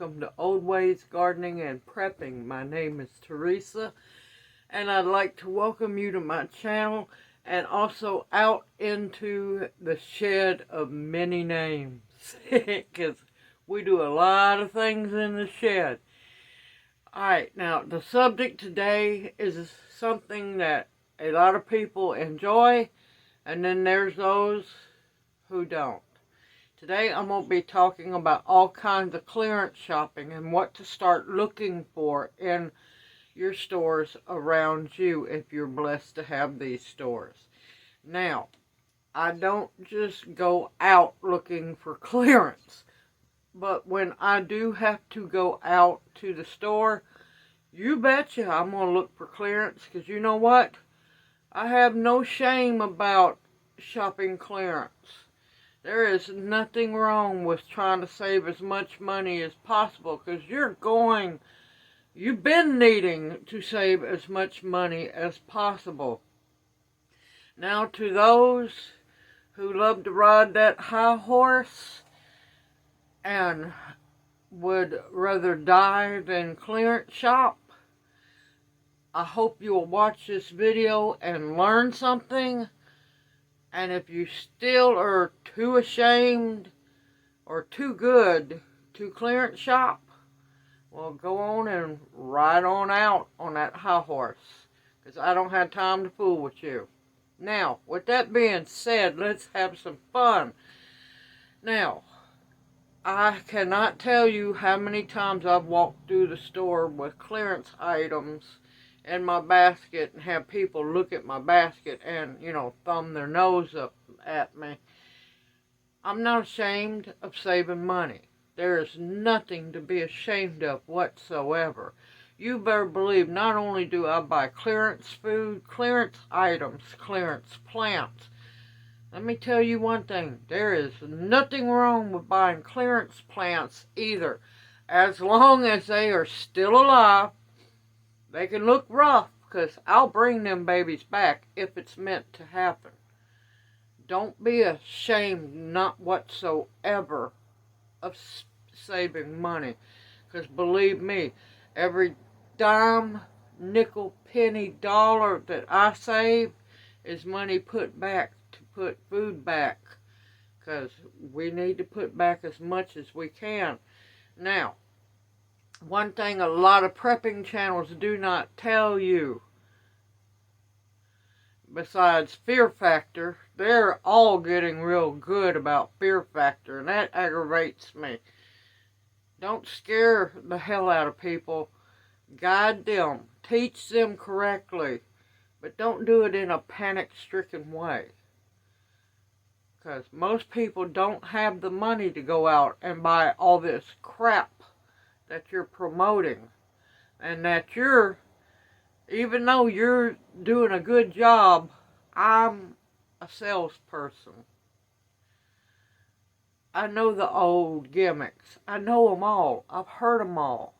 welcome to Old Ways Gardening and Prepping. My name is Teresa, and I'd like to welcome you to my channel and also out into the shed of many names, because we do a lot of things in the shed. Alright, now the subject today is something that a lot of people enjoy, and then there's those who don't. Today I'm going to be talking about all kinds of clearance shopping and what to start looking for in your stores around you if you're blessed to have these stores. Now, I don't just go out looking for clearance, but when I do have to go out to the store, you betcha I'm going to look for clearance, because you know what? I have no shame about shopping clearance. There is nothing wrong with trying to save as much money as possible, because you've been needing to save as much money as possible. Now, to those who love to ride that high horse and would rather die than clearance shop, I hope you'll watch this video and learn something. And if you still are too ashamed or too good to clearance shop, well, go on and ride on out on that high horse, because I don't have time to fool with you. Now, with that being said, let's have some fun. Now, I cannot tell you how many times I've walked through the store with clearance items in my basket and have people look at my basket and, thumb their nose up at me. I'm not ashamed of saving money. There is nothing to be ashamed of whatsoever. You better believe not only do I buy clearance food, clearance items, clearance plants. Let me tell you one thing. There is nothing wrong with buying clearance plants either. As long as they are still alive. They can look rough, because I'll bring them babies back if it's meant to happen. Don't be ashamed, not whatsoever, of saving money. Because believe me, every dime, nickel, penny, dollar that I save is money put back to put food back. Because we need to put back as much as we can. Now, one thing a lot of prepping channels do not tell you, besides Fear Factor, they're all getting real good about Fear Factor, and that aggravates me. Don't scare the hell out of people. Guide them. Teach them correctly. But don't do it in a panic-stricken way. Because most people don't have the money to go out and buy all this crap that you're promoting, and that even though you're doing a good job, I'm a salesperson. I know the old gimmicks. I know them all. I've heard them all.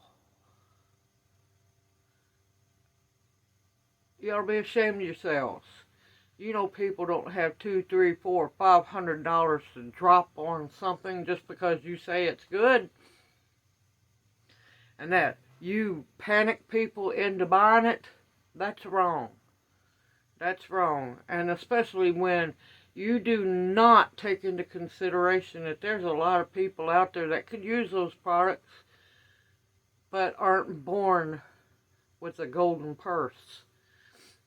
You ought to be ashamed of yourselves. You know people don't have $200, $300, $400, $500 to drop on something just because you say it's good. And that you panic people into buying it, that's wrong. That's wrong. And especially when you do not take into consideration that there's a lot of people out there that could use those products, but aren't born with a golden purse.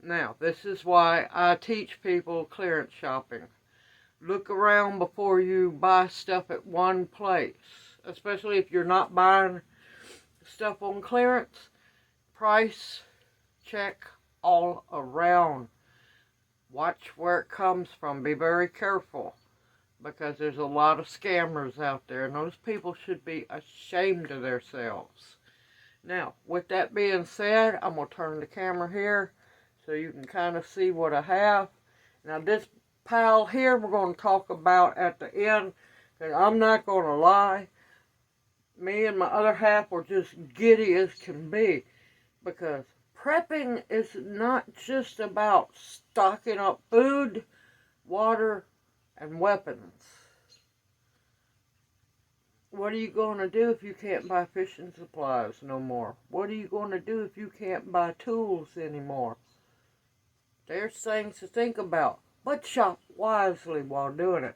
Now, this is why I teach people clearance shopping. Look around before you buy stuff at one place, especially if you're not buying stuff on clearance. Price check all around. Watch where it comes from. Be very careful, because there's a lot of scammers out there, and those people should be ashamed of themselves. Now, with that being said, I'm going to turn the camera here so you can kind of see what I have. Now, this pile here we're going to talk about at the end, because I'm not going to lie. Me and my other half were just giddy as can be, because prepping is not just about stocking up food, water, and weapons. What are you going to do if you can't buy fishing supplies no more? What are you going to do if you can't buy tools anymore? There's things to think about, but shop wisely while doing it.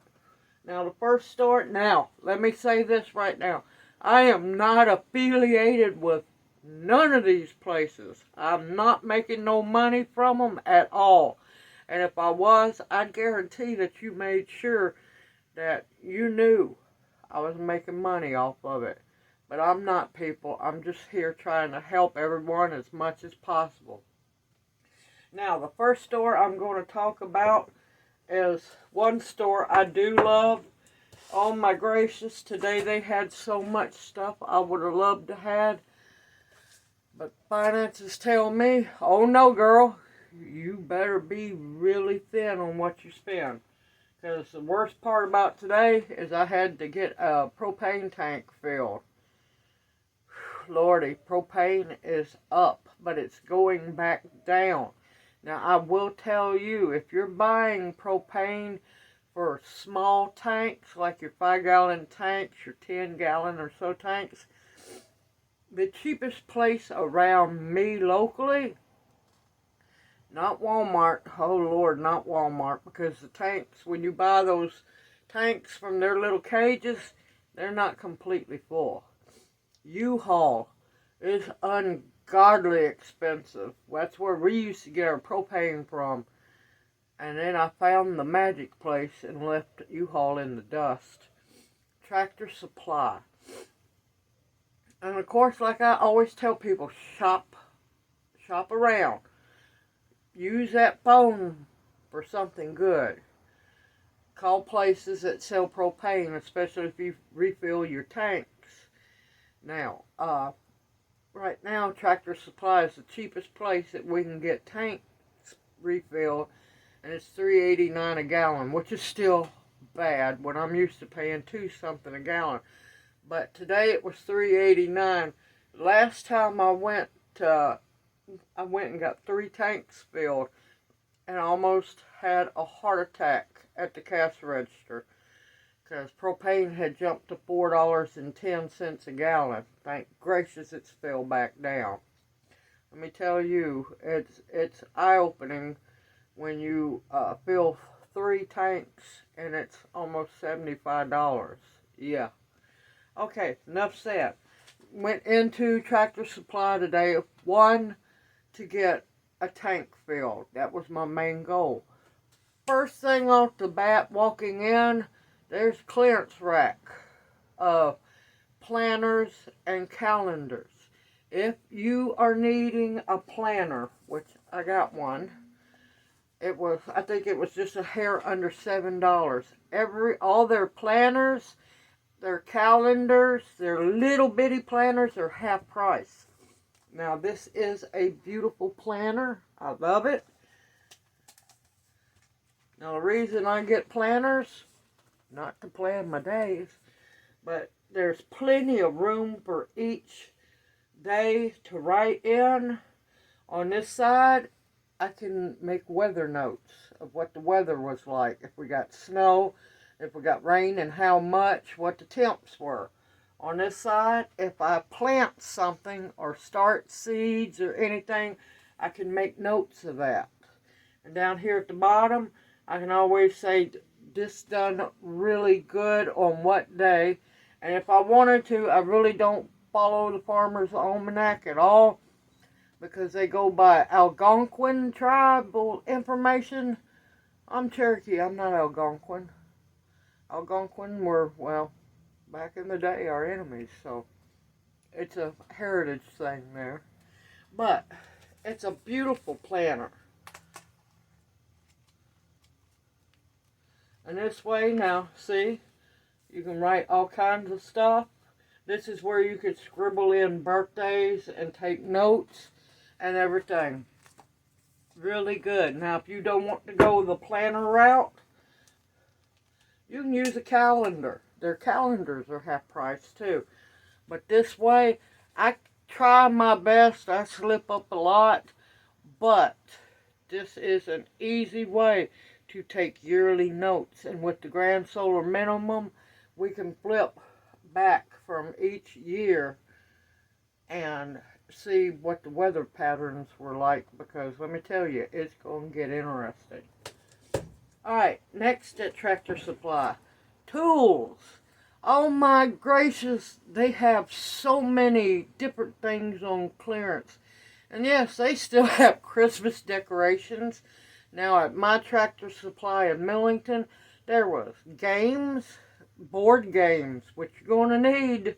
Now, the first store, now, let me say this right now. I am not affiliated with none of these places. I'm not making no money from them at all. And if I was, I'd guarantee that you made sure that you knew I was making money off of it. But I'm not, people. I'm just here trying to help everyone as much as possible. Now, the first store I'm going to talk about is one store I do love. Oh my gracious, today they had so much stuff I would have loved to have. But finances tell me, oh no girl, you better be really thin on what you spend. Because the worst part about today is I had to get a propane tank filled. Lordy, propane is up, but it's going back down. Now, I will tell you, if you're buying propane for small tanks, like your 5-gallon tanks, your 10-gallon or so tanks, the cheapest place around me locally, not Walmart, oh Lord, not Walmart, because the tanks, when you buy those tanks from their little cages, they're not completely full. U-Haul is ungodly expensive. That's where we used to get our propane from. And then I found the magic place and left U-Haul in the dust. Tractor Supply. And of course, like I always tell people, shop around. Use that phone for something good. Call places that sell propane, especially if you refill your tanks. Now, right now, Tractor Supply is the cheapest place that we can get tanks refilled, and it's $3.89 a gallon, which is still bad when I'm used to paying $2 something a gallon. But today it was $3.89. Last time I went and got 3 tanks filled, and I almost had a heart attack at the cash register. Because propane had jumped to $4.10 a gallon. Thank gracious it's fell back down. Let me tell you, it's eye-opening when you fill 3 tanks and it's almost $75. Yeah. Okay, enough said. Went into Tractor Supply today. One, to get a tank filled. That was my main goal. First thing off the bat, walking in, there's clearance rack of planners and calendars. If you are needing a planner, which I got one, I think it was just a hair under $7. All their planners, their calendars, their little bitty planners are half price. Now this is a beautiful planner. I love it. Now the reason I get planners, not to plan my days, but there's plenty of room for each day to write in. On this side, I can make weather notes of what the weather was like. If we got snow, if we got rain and how much, what the temps were. On this side, if I plant something or start seeds or anything, I can make notes of that. And down here at the bottom, I can always say, this done really good on what day. And if I wanted to, I really don't follow the Farmer's Almanac at all, because they go by Algonquin tribal information. I'm Cherokee, I'm not Algonquin. Algonquin were, well, back in the day, our enemies, so it's a heritage thing there. But it's a beautiful planner. And this way, now, see, you can write all kinds of stuff. This is where you could scribble in birthdays and take notes and everything. Really good. Now, if you don't want to go the planner route, you can use a calendar. Their calendars are half price too. But this way, I try my best. I slip up a lot. But this is an easy way to take yearly notes. And with the Grand Solar Minimum, we can flip back from each year and see what the weather patterns were like, because let me tell you, it's going to get interesting. Alright, next at Tractor Supply, tools. Oh my gracious, they have so many different things on clearance. And yes, they still have Christmas decorations. Now at my Tractor Supply in Millington, there was games, board games, which you're going to need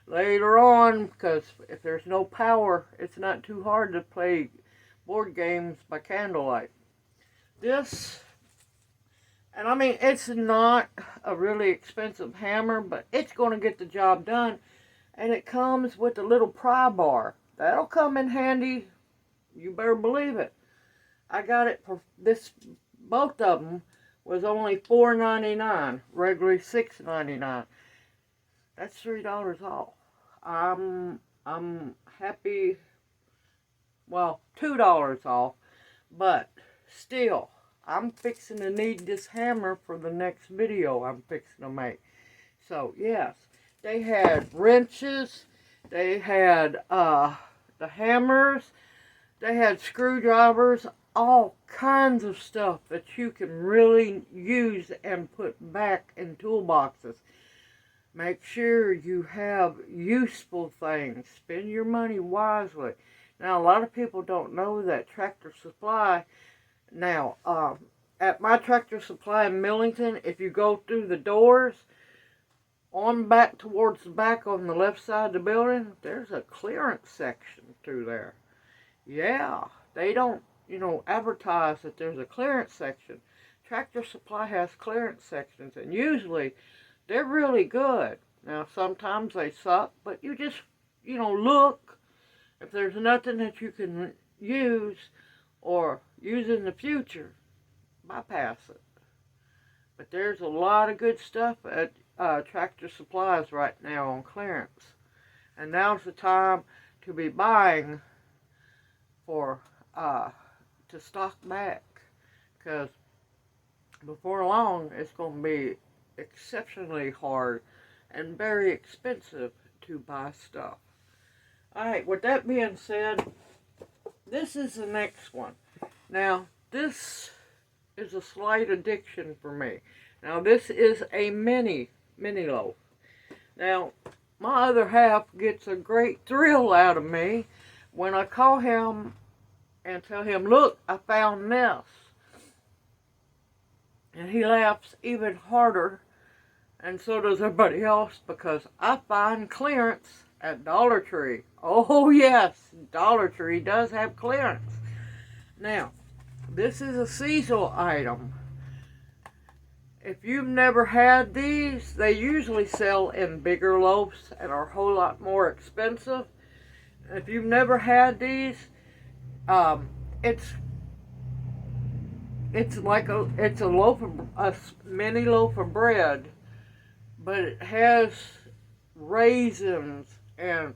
later on, because if there's no power, it's not too hard to play board games by candlelight. This, and I mean, it's not a really expensive hammer, but it's going to get the job done. And it comes with a little pry bar. That'll come in handy. You better believe it. I got it for this, both of them was only $4.99, regularly $6.99. That's $3 off. I'm happy. Well, $2 off, but still, I'm fixing to need this hammer for the next video I'm fixing to make. So yes, they had wrenches, they had the hammers, they had screwdrivers, all kinds of stuff that you can really use and put back in toolboxes. Make sure you have useful things. Spend your money wisely. Now, a lot of people don't know that Tractor Supply. Now, at my Tractor Supply in Millington, if you go through the doors, on back towards the back on the left side of the building, there's a clearance section through there. Yeah, they don't, advertise that there's a clearance section. Tractor Supply has clearance sections, and usually they're really good. Now, sometimes they suck, but you just, look. If there's nothing that you can use or use in the future, bypass it. But there's a lot of good stuff at Tractor Supplies right now on clearance. And now's the time to be buying for, to stock back. Because before long, it's going to be exceptionally hard and very expensive to buy stuff. Alright, with that being said, this is the next one. Now, this is a slight addiction for me. Now, this is a mini loaf. Now, my other half gets a great thrill out of me when I call him and tell him, look, I found this. And he laughs even harder, and so does everybody else, because I find clearance at Dollar Tree. Oh yes, Dollar Tree does have clearance. Now, this is a seasonal item. If you've never had these, they usually sell in bigger loaves and are a whole lot more expensive. If you've never had these, it's like it's a mini loaf of bread, but it has raisins and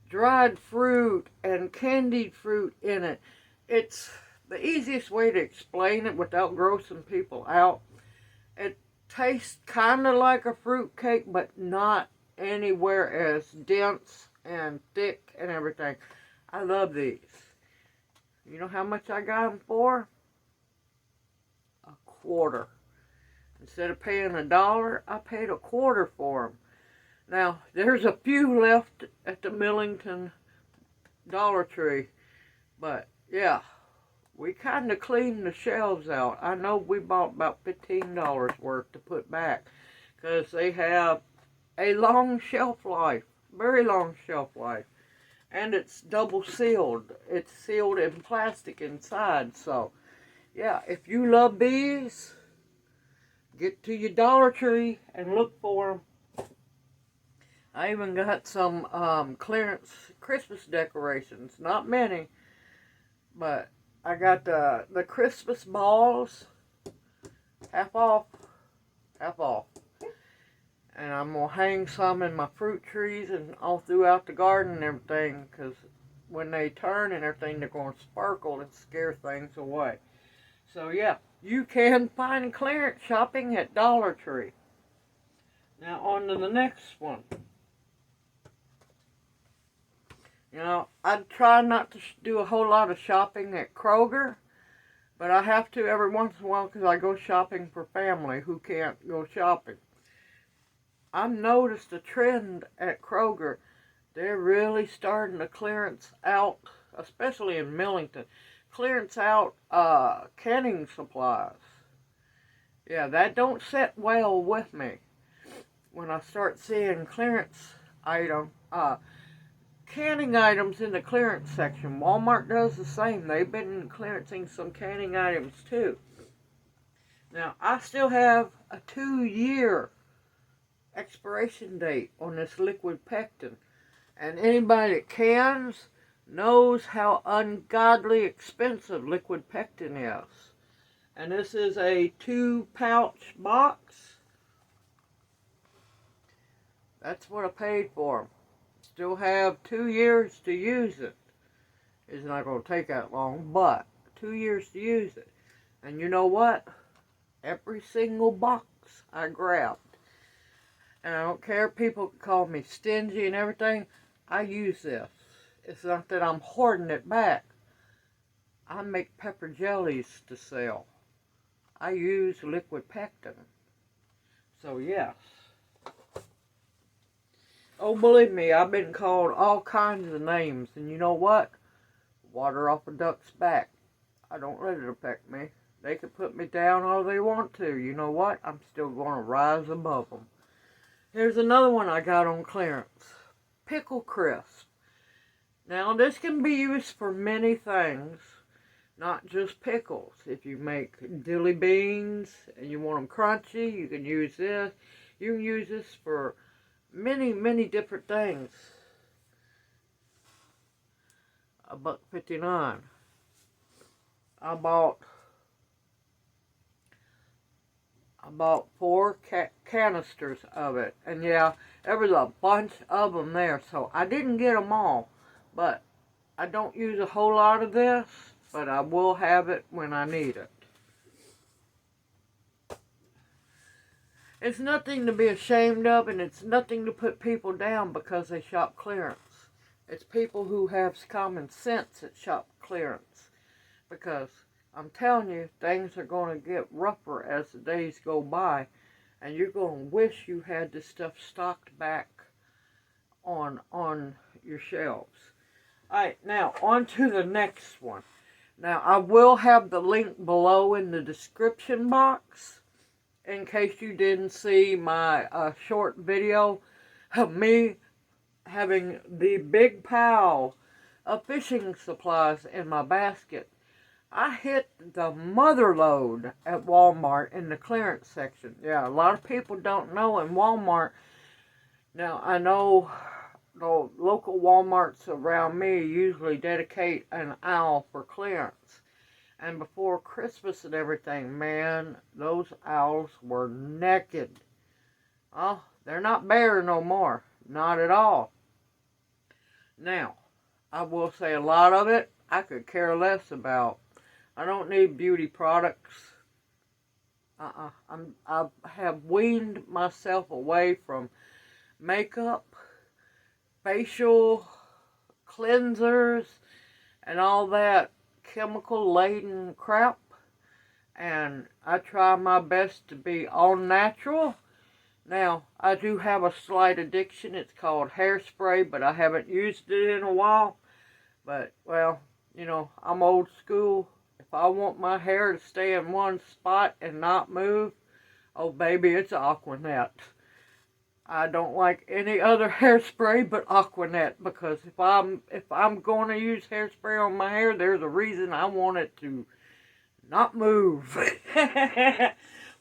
dried fruit and candied fruit in it. It's the easiest way to explain it without grossing people out. It tastes kind of like a fruit cake, but not anywhere as dense and thick and everything. I love these. You know how much I got them for? $1. Instead of paying $1, I paid $1 for them. Now, there's a few left at the Millington Dollar Tree, but yeah, we kind of cleaned the shelves out. I know we bought about $15 worth to put back, because they have a long shelf life, very long shelf life, and it's double sealed. It's sealed in plastic inside, so yeah, if you love these, get to your Dollar Tree and look for them. I even got some clearance Christmas decorations. Not many, but I got the Christmas balls, half off. And I'm going to hang some in my fruit trees and all throughout the garden and everything, because when they turn and everything, they're going to sparkle and scare things away. So yeah, you can find clearance shopping at Dollar Tree. Now on to the next one. You know, I try not to do a whole lot of shopping at Kroger, but I have to every once in a while because I go shopping for family who can't go shopping. I've noticed a trend at Kroger. They're really starting to clearance out, especially in Millington, clearance out canning supplies. Yeah, that don't sit well with me when I start seeing clearance canning items in the clearance section. Walmart does the same. They've been clearancing some canning items too. Now, I still have a 2-year expiration date on this liquid pectin. And anybody that cans knows how ungodly expensive liquid pectin is. And this is a 2-pouch box. That's what I paid for them. Still have 2 years to use it. It's not going to take that long, but 2 years to use it. And you know what? Every single box I grabbed. And I don't care if people call me stingy and everything. I use this. It's not that I'm hoarding it back. I make pepper jellies to sell. I use liquid pectin. So yes. Oh, believe me, I've been called all kinds of names. And you know what? Water off a duck's back. I don't let it affect me. They can put me down all they want to. You know what? I'm still going to rise above them. Here's another one I got on clearance. Pickle crisp. Now, this can be used for many things. Not just pickles. If you make dilly beans and you want them crunchy, you can use this. You can use this for many different things. $1.59. I bought 4 canisters of it, and yeah, there was a bunch of them there, so I didn't get them all, but I don't use a whole lot of this, but I will have it when I need it. It's nothing to be ashamed of, and it's nothing to put people down because they shop clearance. It's people who have common sense that shop clearance. Because I'm telling you, things are going to get rougher as the days go by. And you're going to wish you had this stuff stocked back on your shelves. Alright, now on to the next one. Now, I will have the link below in the description box. In case you didn't see my short video of me having the big pile of fishing supplies in my basket. I hit the mother load at Walmart in the clearance section. Yeah, a lot of people don't know in Walmart. Now, I know the local Walmarts around me usually dedicate an aisle for clearance. And before Christmas and everything, man, those owls were naked. Oh, they're not bare no more. Not at all. Now, I will say a lot of it I could care less about. I don't need beauty products. I have weaned myself away from makeup, facial cleansers, and all that chemical-laden crap, and I try my best to be all natural. Now, I do have a slight addiction. It's called hairspray, but I haven't used it in a while. But, well, you know, I'm old school. If I want my hair to stay in one spot and not move, oh baby, it's Aquanet. I don't like any other hairspray but Aquanet, because if I'm going to use hairspray on my hair, there's a reason I want it to not move.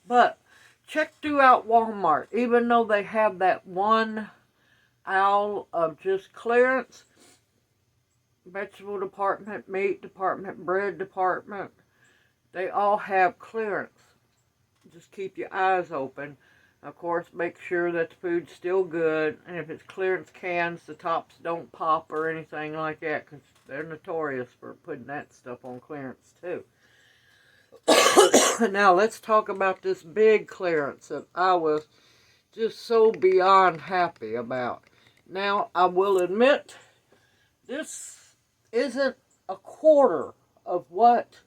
But check throughout Walmart, even though they have that one aisle of just clearance, vegetable department, meat department, bread department, they all have clearance. Just keep your eyes open. Of course, make sure that the food's still good, and if it's clearance cans, the tops don't pop or anything like that, because they're notorious for putting that stuff on clearance too. Now, let's talk about this big clearance that I was just so beyond happy about. Now, I will admit, This isn't a quarter of what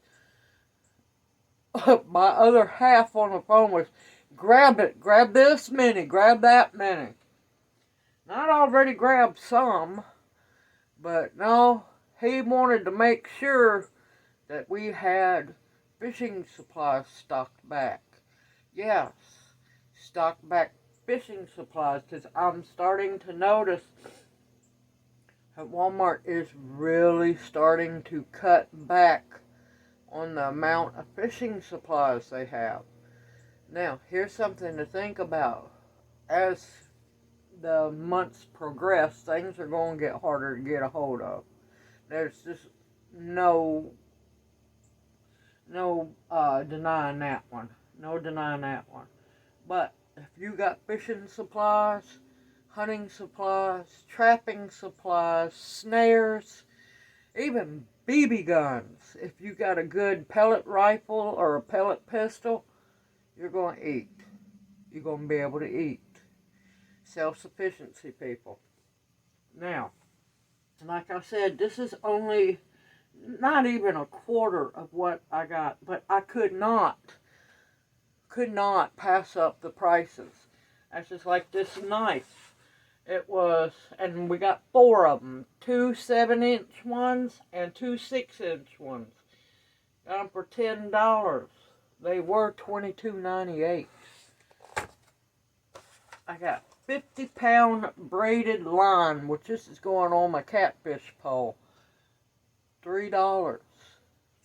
my other half on the phone was. Grab it, grab this many, grab that many. Not already grabbed some, but no, he wanted to make sure that we had fishing supplies stocked back. Yes, stocked back fishing supplies, because I'm starting to notice that Walmart is really starting to cut back on the amount of fishing supplies they have. Now, here's something to think about. As the months progress, things are going to get harder to get a hold of. There's just no denying that one. No denying that one. But if you got fishing supplies, hunting supplies, trapping supplies, snares, even BB guns, if you got a good pellet rifle or a pellet pistol, you're going to eat. You're going to be able to eat. Self-sufficiency, people. Now, like I said, this is only not even a quarter of what I got, but I could not pass up the prices. That's just like this knife. It was, and we got 4 of them. 2 7-inch ones and 2 6-inch ones. Got them for $10. They were $22.98. I got 50-pound braided line, which this is going on my catfish pole. $3.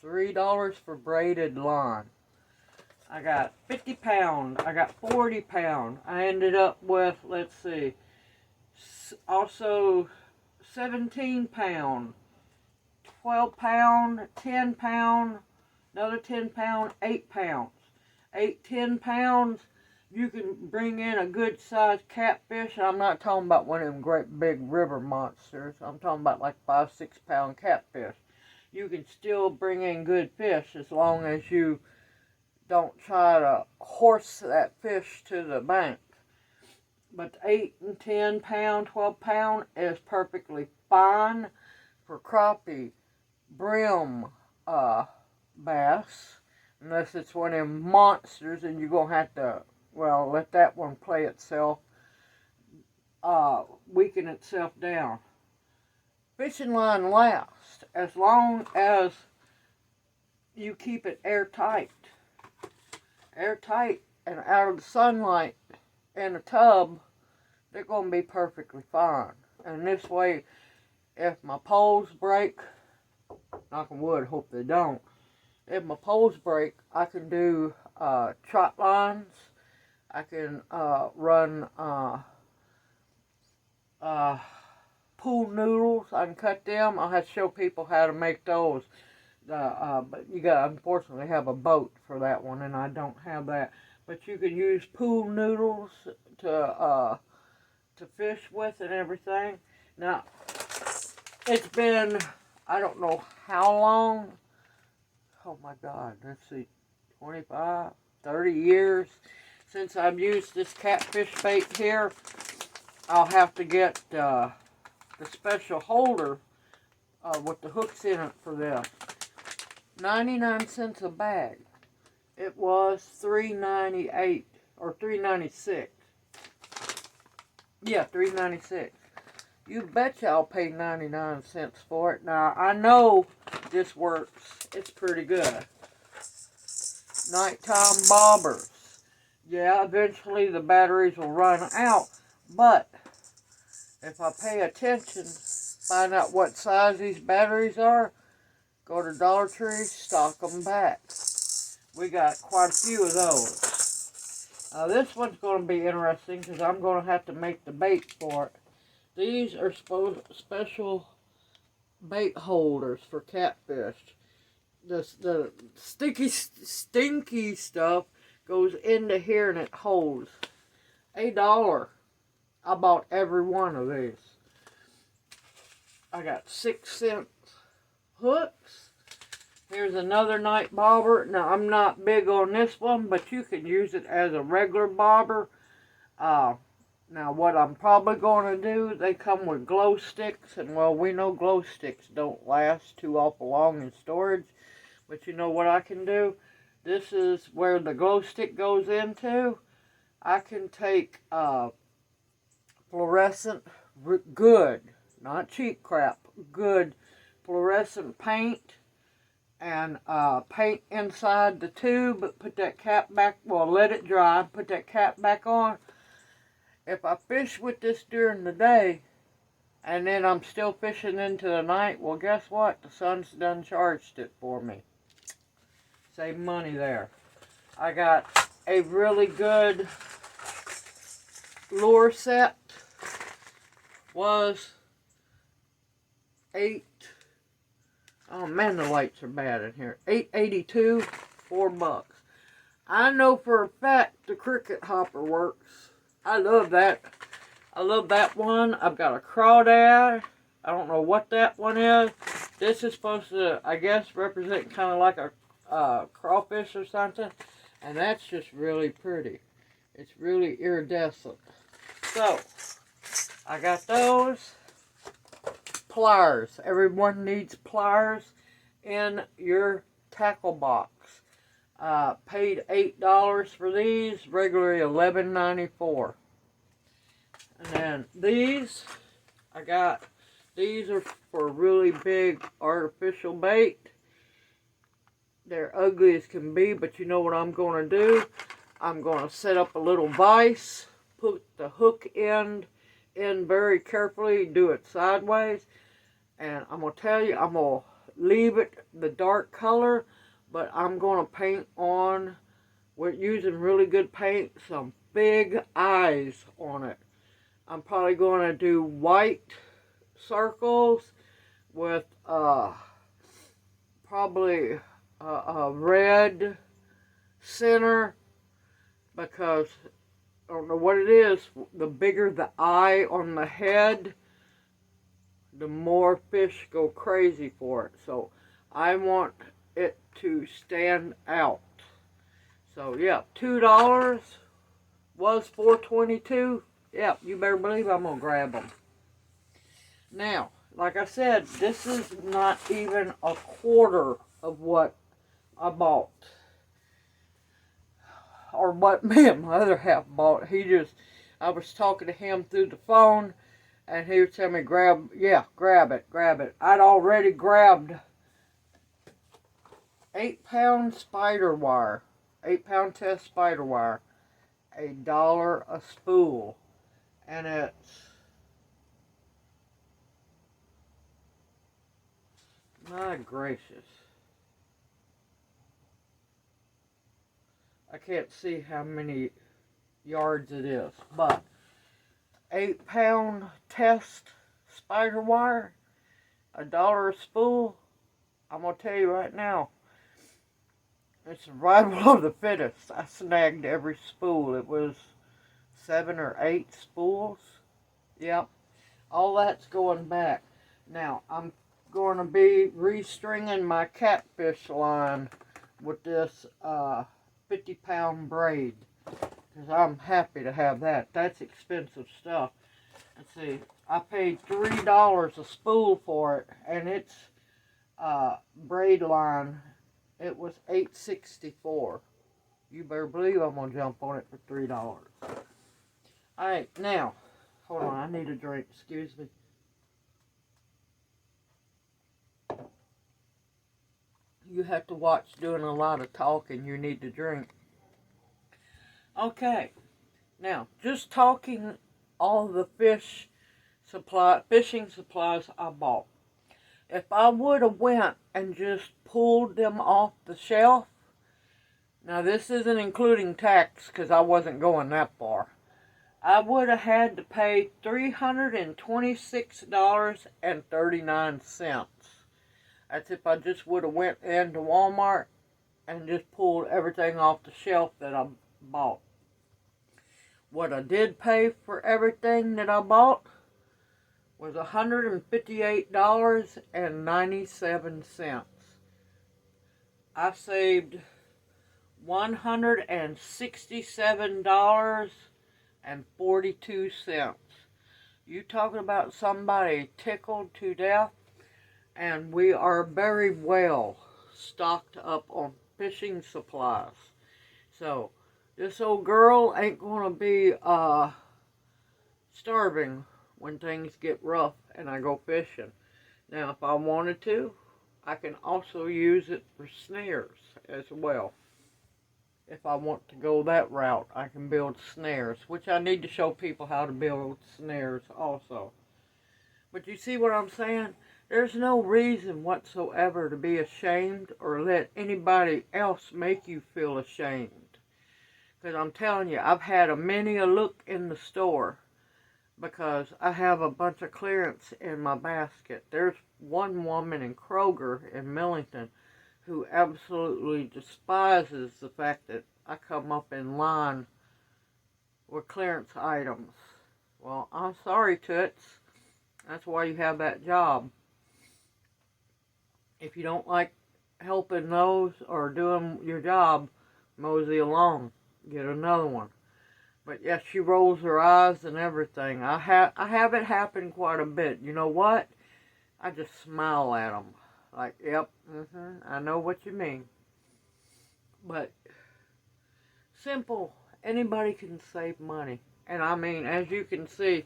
$3 for braided line. I got 50 pound. I got 40 pound. I ended up with, let's see, also 17 pound, 12 pound, 10 pound, another 10 pound, 8 pounds. 10 pounds, you can bring in a good sized catfish. I'm not talking about one of them great big river monsters. I'm talking about like 5-6 pound catfish. You can still bring in good fish as long as you don't try to horse that fish to the bank. But 8 and 10 pound, 12 pound is perfectly fine for crappie, brim bass. Unless it's one of them monsters and you're going to have to, well, let that one play itself, weaken itself down. Fishing line lasts as long as you keep it airtight. Airtight and out of the sunlight in a tub, they're going to be perfectly fine. And this way, if my poles break, knock on wood, hope they don't. If my poles break, I can do trot lines. I can run pool noodles. I can cut them. I'll have to show people how to make those. But you got to unfortunately have a boat for that one, and I don't have that. But you can use pool noodles to fish with and everything. Now, it's been, I don't know how long. Oh my God, let's see, 25, 30 years since I've used this catfish bait here. I'll have to get the special holder with the hooks in it for this. 99 cents a bag. It was $3.98 or $3.96. Yeah, $3.96. You betcha I'll pay 99 cents for it. Now, I know this works. It's pretty good. Nighttime bobbers. Yeah, eventually the batteries will run out. But if I pay attention, find out what size these batteries are, go to Dollar Tree, stock them back. We got quite a few of those. This one's going to be interesting because I'm going to have to make the bait for it. These are special bait holders for catfish. The stinky stuff goes into here and it holds. $1. I bought every one of these. I got 6-cent hooks. Here's another night bobber. Now, I'm not big on this one, but you can use it as a regular bobber. Now what I'm probably going to do, they come with glow sticks, and well, we know glow sticks don't last too awful long in storage, but you know what I can do? This is where the glow stick goes into. I can take fluorescent, good, not cheap crap, good fluorescent paint, and paint inside the tube, put that cap back, well, let it dry, put that cap back on. If I fish with this during the day, and then I'm still fishing into the night, well, guess what? The sun's done charged it for me. Save money there. I got a really good lure set. Was oh man, the lights are bad in here. $8.82, $4. I know for a fact the cricket hopper works. I love that. I love that one. I've got a crawdad. I don't know what that one is. This is supposed to, I guess, represent kind of like a crawfish or something. And that's just really pretty. It's really iridescent. So, I got those. Pliers. Everyone needs pliers in your tackle box. Paid $8 for these, regularly $11.94. And then these, these are for really big artificial bait. They're ugly as can be, but you know what I'm going to do? I'm going to set up a little vise, put the hook end in very carefully, do it sideways, and I'm going to tell you, I'm going to leave it the dark color, but I'm going to paint on, we're using really good paint, some big eyes on it. I'm probably going to do white circles with probably a red center, because I don't know what it is, the bigger the eye on the head, the more fish go crazy for it. So I want it to stand out. So yeah, $2 was $4.22. Yeah, you better believe I'm gonna grab them. Now, like I said, this is not even a quarter of what I bought, or what me and my other half bought. I was talking to him through the phone, and he was telling me, grab it. I'd already grabbed 8-pound spider wire, 8-pound test spider wire, $1 a spool, and it's, my gracious, I can't see how many yards it is, but 8-pound test spider wire, $1 a spool. I'm gonna tell you right now, it's survival of the fittest. I snagged every spool. It was 7 or 8 spools. Yep, all that's going back. Now I'm going to be restringing my catfish line with this 50-pound braid, because I'm happy to have that. That's expensive stuff. Let's see, I paid $3 a spool for it, and it's braid line. It was $8.64. You better believe I'm gonna jump on it for $3. All right, now hold on. I need a drink. Excuse me. You have to watch doing a lot of talking. You need to drink. Okay, now just talking all the fishing supplies I bought. If I would have went and just pulled them off the shelf, now this isn't including tax because I wasn't going that far, I would have had to pay $326.39. That's if I just would have went into Walmart and just pulled everything off the shelf that I bought. What I did pay for everything that I bought was $158.97. I saved $167 and 42 cents. You talking about somebody tickled to death? And we are very well stocked up on fishing supplies. So this old girl ain't gonna be starving when things get rough and I go fishing. Now if I wanted to, I can also use it for snares as well. If I want to go that route, I can build snares, which I need to show people how to build snares also. But you see what I'm saying? There's no reason whatsoever to be ashamed or let anybody else make you feel ashamed. Because I'm telling you, I've had many a look in the store because I have a bunch of clearance in my basket. There's one woman in Kroger in Millington who absolutely despises the fact that I come up in line with clearance items. Well, I'm sorry, Toots. That's why you have that job. If you don't like helping those or doing your job, mosey along. Get another one. But yes, she rolls her eyes and everything. I have it happen quite a bit. You know what? I just smile at them. Like, yep, I know what you mean. But simple. Anybody can save money. And I mean, as you can see,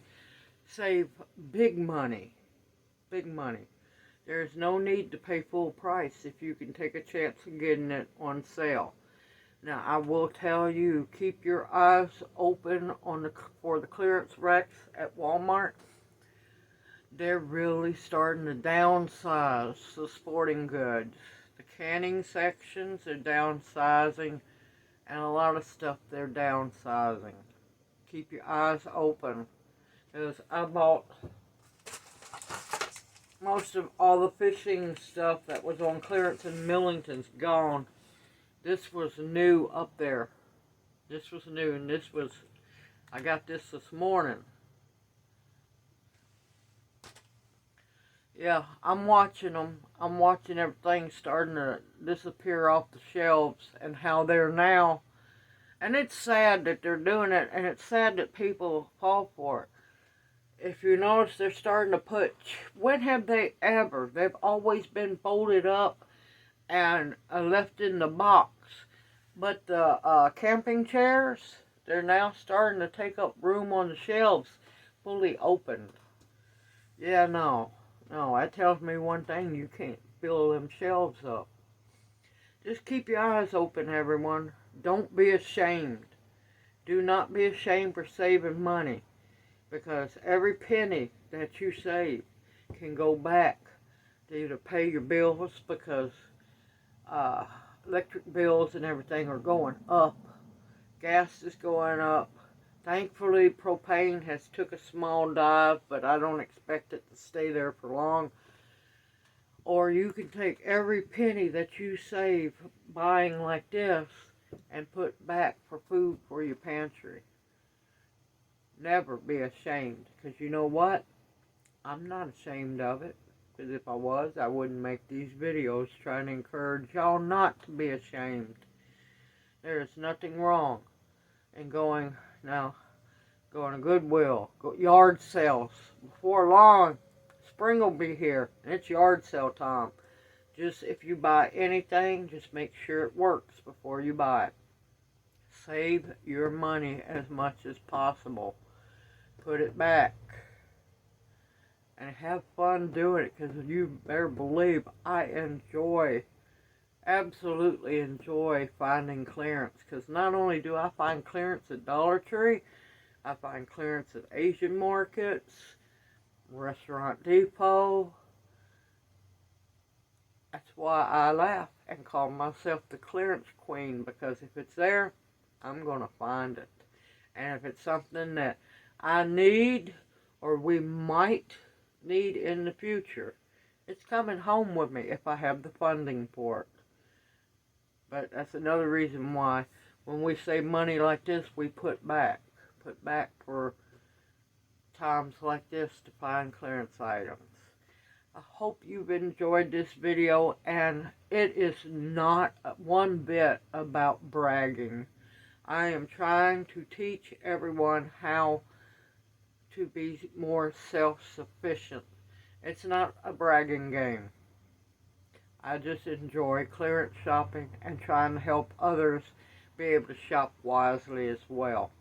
save big money. Big money. There's no need to pay full price if you can take a chance of getting it on sale. Now, I will tell you, keep your eyes open for the clearance racks at Walmart. They're really starting to downsize the sporting goods. The canning sections are downsizing, and a lot of stuff they're downsizing. Keep your eyes open, because I bought most of all the fishing stuff that was on clearance in Millington's gone. This was new up there. This was new, and I got this morning. Yeah, I'm watching them. I'm watching everything starting to disappear off the shelves and how they're now. And it's sad that they're doing it, and it's sad that people fall for it. If you notice, they're starting to put, when have they ever? They've always been folded up and left in the box. But the camping chairs, they're now starting to take up room on the shelves, fully opened. Yeah, no, that tells me one thing: you can't fill them shelves up. Just keep your eyes open, everyone. Don't be ashamed. Do not be ashamed for saving money, because every penny that you save can go back to either pay your bills, because electric bills and everything are going up. Gas is going up. Thankfully, propane has took a small dive, but I don't expect it to stay there for long. Or you can take every penny that you save buying like this and put back for food for your pantry. Never be ashamed, because you know what? I'm not ashamed of it. Because if I was, I wouldn't make these videos trying to encourage y'all not to be ashamed. There is nothing wrong in going to Goodwill, yard sales. Before long, spring will be here, and it's yard sale time. Just if you buy anything, just make sure it works before you buy it. Save your money as much as possible. Put it back. And have fun doing it, because you better believe I absolutely enjoy finding clearance, because not only do I find clearance at Dollar Tree, I find clearance at Asian markets, Restaurant Depot. That's why I laugh and call myself the clearance queen, because if it's there, I'm going to find it. And if it's something that I need or we might need in the future, it's coming home with me if I have the funding for it. But that's another reason why when we save money like this, we put back for times like this to find clearance items. I hope you've enjoyed this video, and it is not one bit about bragging. I am trying to teach everyone how to be more self-sufficient. It's not a bragging game. I just enjoy clearance shopping and trying to help others be able to shop wisely as well.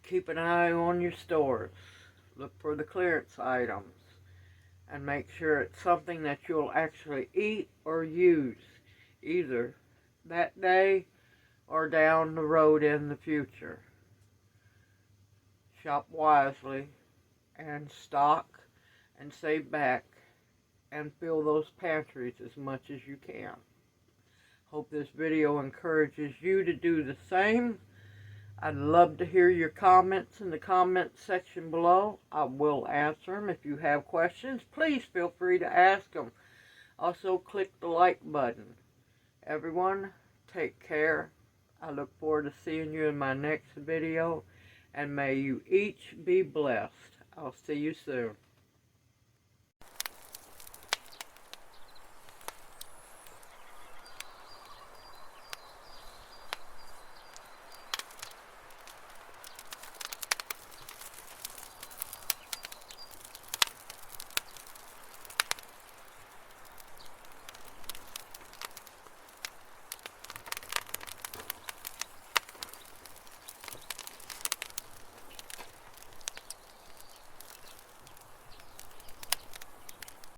Keep an eye on your stores. Look for the clearance items and make sure it's something that you'll actually eat or use either that day or down the road in the future. Shop wisely and stock and save back and fill those pantries as much as you can. Hope this video encourages you to do the same. I'd love to hear your comments in the comments section below. I will answer them. If you have questions, please feel free to ask them. Also, click the like button. Everyone, take care. I look forward to seeing you in my next video. And may you each be blessed. I'll see you soon.